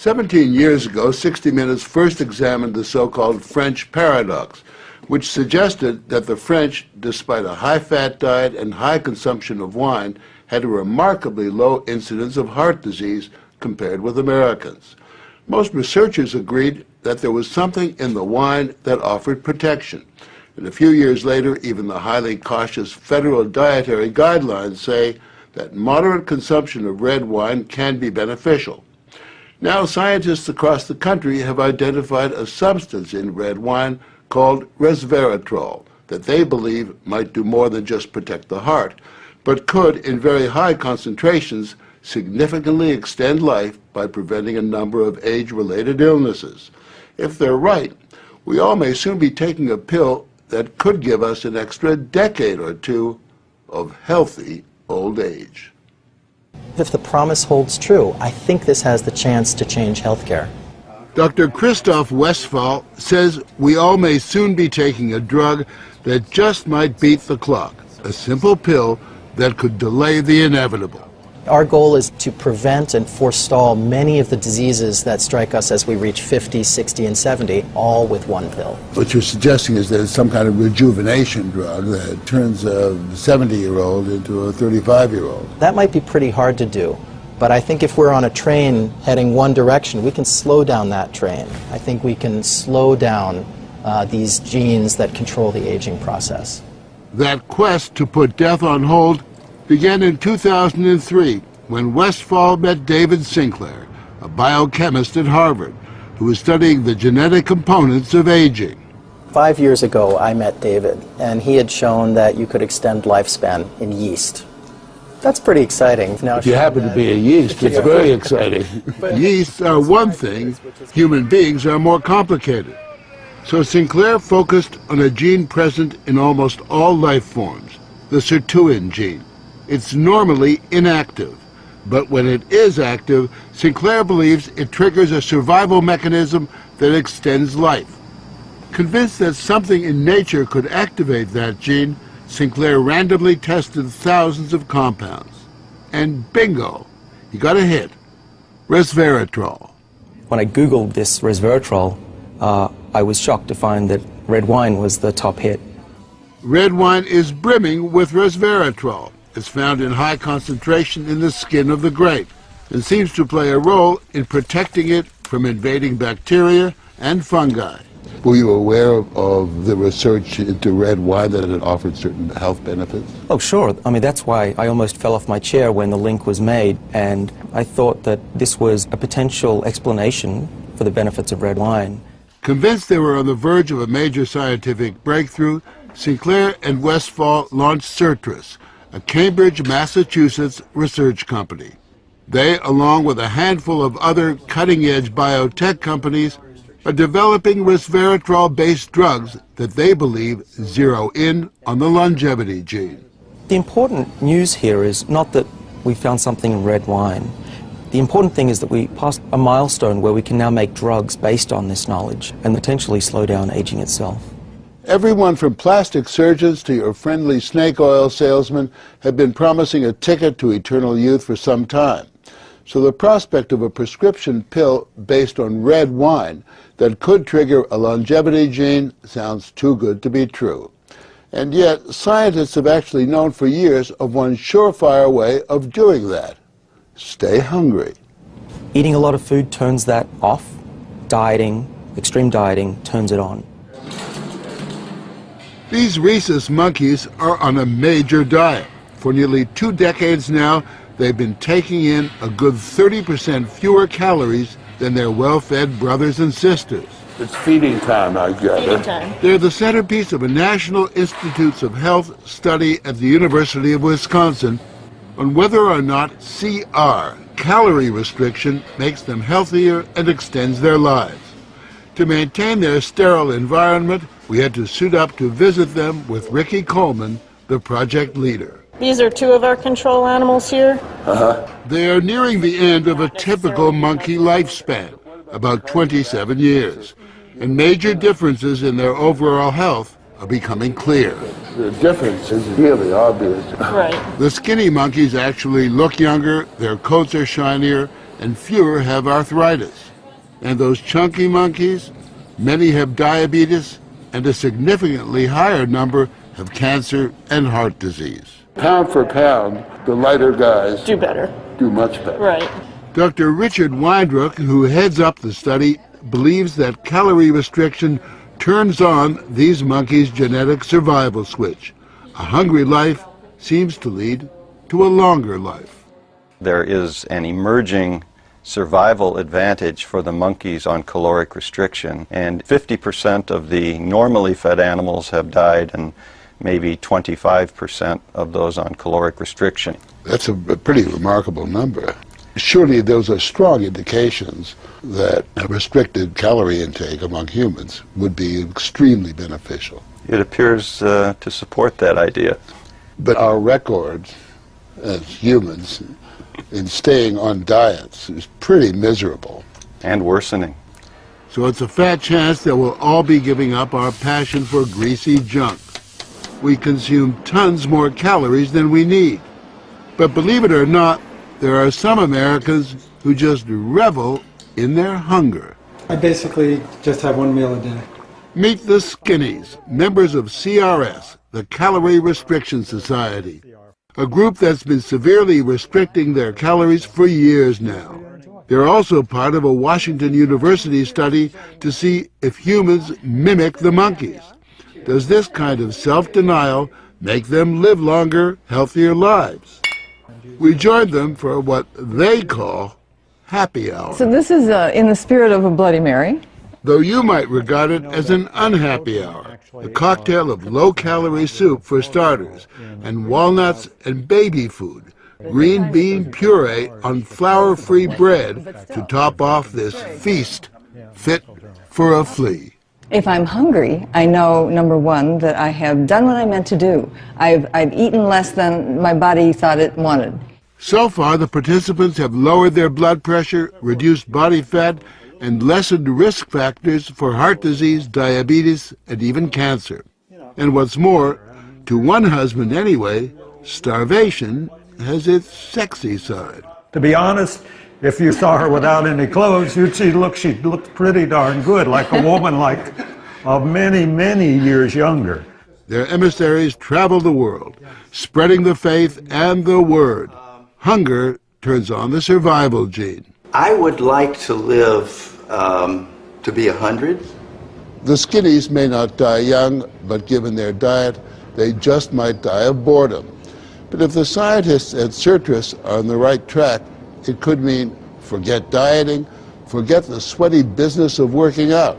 17 years ago, 60 Minutes first examined the so-called French paradox, which suggested that the French, despite a high-fat diet and high consumption of wine, had a remarkably low incidence of heart disease compared with Americans. Most researchers agreed that there was something in the wine that offered protection. And a few years later, even the highly cautious federal dietary guidelines say that moderate consumption of red wine can be beneficial. Now, scientists across the country have identified a substance in red wine called Resveratrol that they believe might do more than just protect the heart, but could, in very high concentrations, significantly extend life by preventing a number of age-related illnesses. If they're right, we all may soon be taking a pill that could give us an extra decade or two of healthy old age. If the promise holds true, I think this has the chance to change healthcare. Dr. Christoph Westphal says we all may soon be taking a drug that just might beat the clock, a simple pill that could delay the inevitable. Our goal is to prevent and forestall many of the diseases that strike us as we reach 50, 60, and 70, all with one pill. What you're suggesting is that it's some kind of rejuvenation drug that turns a 70-year-old into a 35-year-old. That might be pretty hard to do, but I think if we're on a train heading one direction, we can slow down that train. I think we can slow down these genes that control the aging process. That quest to put death on hold began in 2003 when Westphal met David Sinclair, a biochemist at Harvard, who was studying the genetic components of aging. 5 years ago, I met David, and he had shown that you could extend lifespan in yeast. That's pretty exciting. Now, if you happen to be a yeast, it's very exciting. Yeasts are one thing, human beings are more complicated. So Sinclair focused on a gene present in almost all life forms, the sirtuin gene. It's normally inactive, but when it is active, Sinclair believes it triggers a survival mechanism that extends life. Convinced that something in nature could activate that gene, Sinclair randomly tested thousands of compounds. And bingo, he got a hit: Resveratrol. When I Googled this Resveratrol, I was shocked to find that red wine was the top hit. Red wine is brimming with Resveratrol. It's found in high concentration in the skin of the grape and seems to play a role in protecting it from invading bacteria and fungi. Were you aware of the research into red wine that it offered certain health benefits? Oh, sure. I mean, that's why I almost fell off my chair when the link was made, and I thought that this was a potential explanation for the benefits of red wine. Convinced they were on the verge of a major scientific breakthrough, Sinclair and Westphal launched Citrus, a Cambridge, Massachusetts research company. They, along with a handful of other cutting-edge biotech companies, are developing resveratrol-based drugs that they believe zero in on the longevity gene. The important news here is not that we found something in red wine. The important thing is that we passed a milestone where we can now make drugs based on this knowledge and potentially slow down aging itself. Everyone from plastic surgeons to your friendly snake oil salesman have been promising a ticket to eternal youth for some time. So the prospect of a prescription pill based on red wine that could trigger a longevity gene sounds too good to be true. And yet, scientists have actually known for years of one surefire way of doing that: stay hungry. Eating a lot of food turns that off. Dieting, extreme dieting, turns it on. These rhesus monkeys are on a major diet. For nearly 2 decades now, they've been taking in a good 30% fewer calories than their well-fed brothers and sisters. It's feeding time, I guess. Feeding time. They're the centerpiece of a National Institutes of Health study at the University of Wisconsin on whether or not CR, calorie restriction, makes them healthier and extends their lives. To maintain their sterile environment, we had to suit up to visit them with Ricky Coleman, the project leader. These are 2 of our control animals here. They are nearing the end of a typical monkey lifespan, about 27 years, and major differences in their overall health are becoming clear. The difference is really obvious. Right. The skinny monkeys actually look younger, their coats are shinier, and fewer have arthritis. And those chunky monkeys, many have diabetes, and a significantly higher number have cancer and heart disease. Pound for pound, the lighter guys Do better. do much better. Right. Dr. Richard Weindruck, who heads up the study, believes that calorie restriction turns on these monkeys' genetic survival switch. A hungry life seems to lead to a longer life. There is an emerging survival advantage for the monkeys on caloric restriction, and 50% of the normally fed animals have died, and maybe 25% of those on caloric restriction. That's a pretty remarkable number. Surely those are strong indications that a restricted calorie intake among humans would be extremely beneficial. It appears to support that idea. But our record as humans in staying on diets is pretty miserable. And worsening. So it's a fat chance that we'll all be giving up our passion for greasy junk. We consume tons more calories than we need. But believe it or not, there are some Americans who just revel in their hunger. I basically just have one meal a day. Meet the Skinnies, members of CRS, the Calorie Restriction Society, a group that's been severely restricting their calories for years now. They're also part of a Washington University study to see if humans mimic the monkeys. Does this kind of self-denial make them live longer, healthier lives? We joined them for what they call happy hour. So this is in the spirit of a Bloody Mary. Though you might regard it as an unhappy hour, a cocktail of low-calorie soup for starters, and walnuts and baby food, green bean puree on flour-free bread to top off this feast fit for a flea. If I'm hungry, I know, number one, that I have done what I meant to do. I've eaten less than my body thought it wanted. So far, the participants have lowered their blood pressure, reduced body fat, and lessened risk factors for heart disease, diabetes, and even cancer. And what's more, to one husband anyway, starvation has its sexy side. To be honest, if you saw her without any clothes, you'd see, she looked pretty darn good, like a woman like of many, many years younger. Their emissaries travel the world, spreading the faith and the word. Hunger turns on the survival gene. I would like to live to be 100. The Skinnies may not die young, but given their diet, they just might die of boredom. But if the scientists at Certus are on the right track, it could mean forget dieting, forget the sweaty business of working out.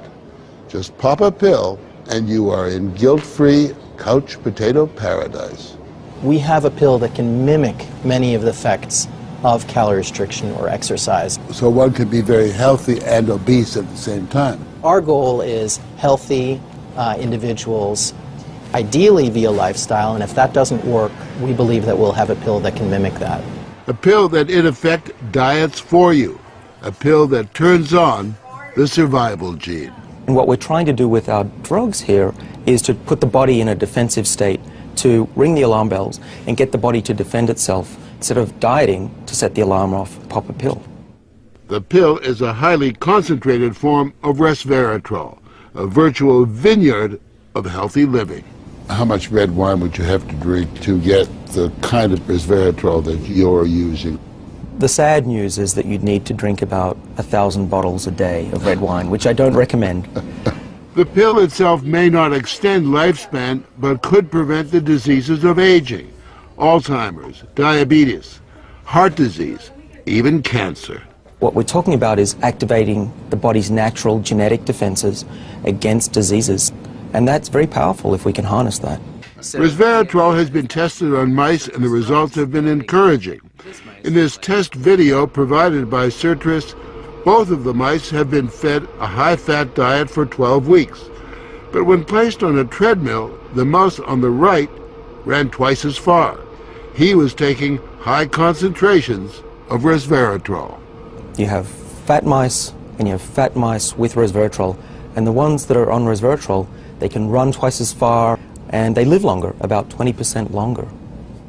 Just pop a pill and you are in guilt-free couch potato paradise. We have a pill that can mimic many of the effects of calorie restriction or exercise. So one can be very healthy and obese at the same time. Our goal is healthy individuals, ideally via lifestyle, and if that doesn't work, we believe that we'll have a pill that can mimic that. A pill that in effect diets for you. A pill that turns on the survival gene. And what we're trying to do with our drugs here is to put the body in a defensive state, to ring the alarm bells and get the body to defend itself, instead of dieting to set the alarm off, pop a pill. The pill is a highly concentrated form of Resveratrol, a virtual vineyard of healthy living. How much red wine would you have to drink to get the kind of Resveratrol that you're using? The sad news is that you'd need to drink about 1,000 bottles a day of red wine, which I don't recommend. The pill itself may not extend lifespan, but could prevent the diseases of aging, Alzheimer's, diabetes, heart disease, even cancer. What we're talking about is activating the body's natural genetic defenses against diseases, and that's very powerful if we can harness that. Resveratrol has been tested on mice and the results have been encouraging. In this test video provided by Certus, both of the mice have been fed a high-fat diet for 12 weeks. But when placed on a treadmill, the mouse on the right ran twice as far. He was taking high concentrations of Resveratrol. You have fat mice and you have fat mice with Resveratrol, and the ones that are on Resveratrol, they can run twice as far and they live longer, about 20% longer.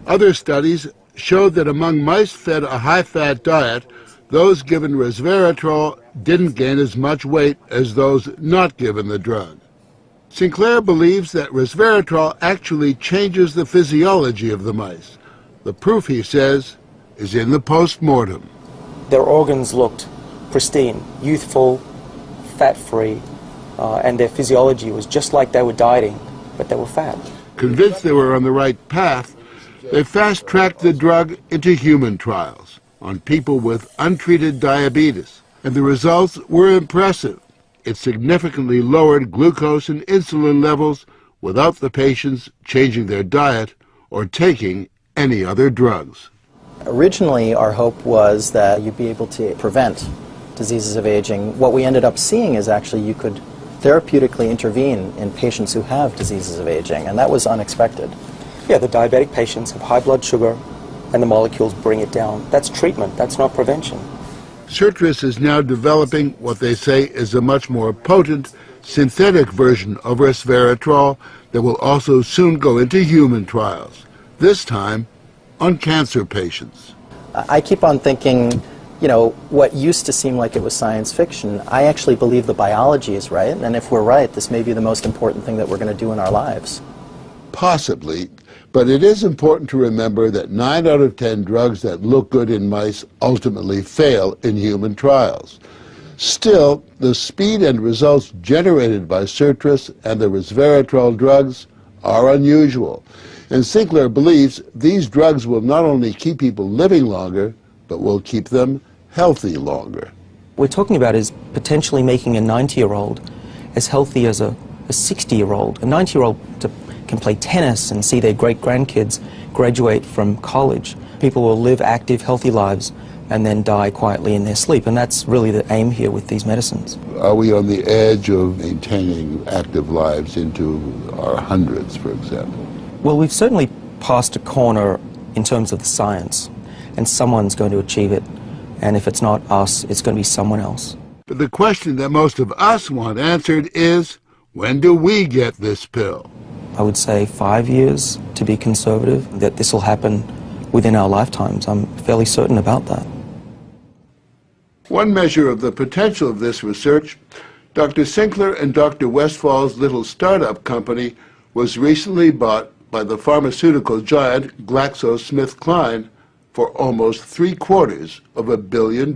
Other studies showed that among mice fed a high-fat diet, Those given resveratrol didn't gain as much weight as those not given the drug. Sinclair believes that resveratrol actually changes the physiology of the mice. The proof, he says, is in the post-mortem. Their organs looked pristine, youthful, fat-free, and their physiology was just like they were dieting, but they were fat. Convinced they were on the right path, they fast-tracked the drug into human trials on people with untreated diabetes, and the results were impressive. It significantly lowered glucose and insulin levels without the patients changing their diet or taking any other drugs. Originally, our hope was that you'd be able to prevent diseases of aging. What we ended up seeing is actually you could therapeutically intervene in patients who have diseases of aging, and that was unexpected. Yeah, the diabetic patients have high blood sugar, and the molecules bring it down. That's treatment, that's not prevention. Citrus is now developing what they say is a much more potent synthetic version of resveratrol that will also soon go into human trials, this time on cancer patients. I keep on thinking, you know, what used to seem like it was science fiction, I actually believe the biology is right, and if we're right, this may be the most important thing that we're going to do in our lives. Possibly, but it is important to remember that 9 out of 10 drugs that look good in mice ultimately fail in human trials. Still, the speed and results generated by Citrus and the resveratrol drugs are unusual, and Sinclair believes these drugs will not only keep people living longer, but will keep them healthy longer. What we're talking about is potentially making a 90-year-old as healthy as a 60-year-old. A 90-year-old can play tennis and see their great-grandkids graduate from college. People will live active, healthy lives and then die quietly in their sleep, and that's really the aim here with these medicines. Are we on the edge of maintaining active lives into our hundreds, for example? Well, we've certainly passed a corner in terms of the science, and someone's going to achieve it, and if it's not us, it's going to be someone else. But the question that most of us want answered is, when do we get this pill? I would say 5 years, to be conservative, that this will happen within our lifetimes. I'm fairly certain about that. One measure of the potential of this research, Dr. Sinclair and Dr. Westfall's little startup company was recently bought by the pharmaceutical giant GlaxoSmithKline for almost $750 million.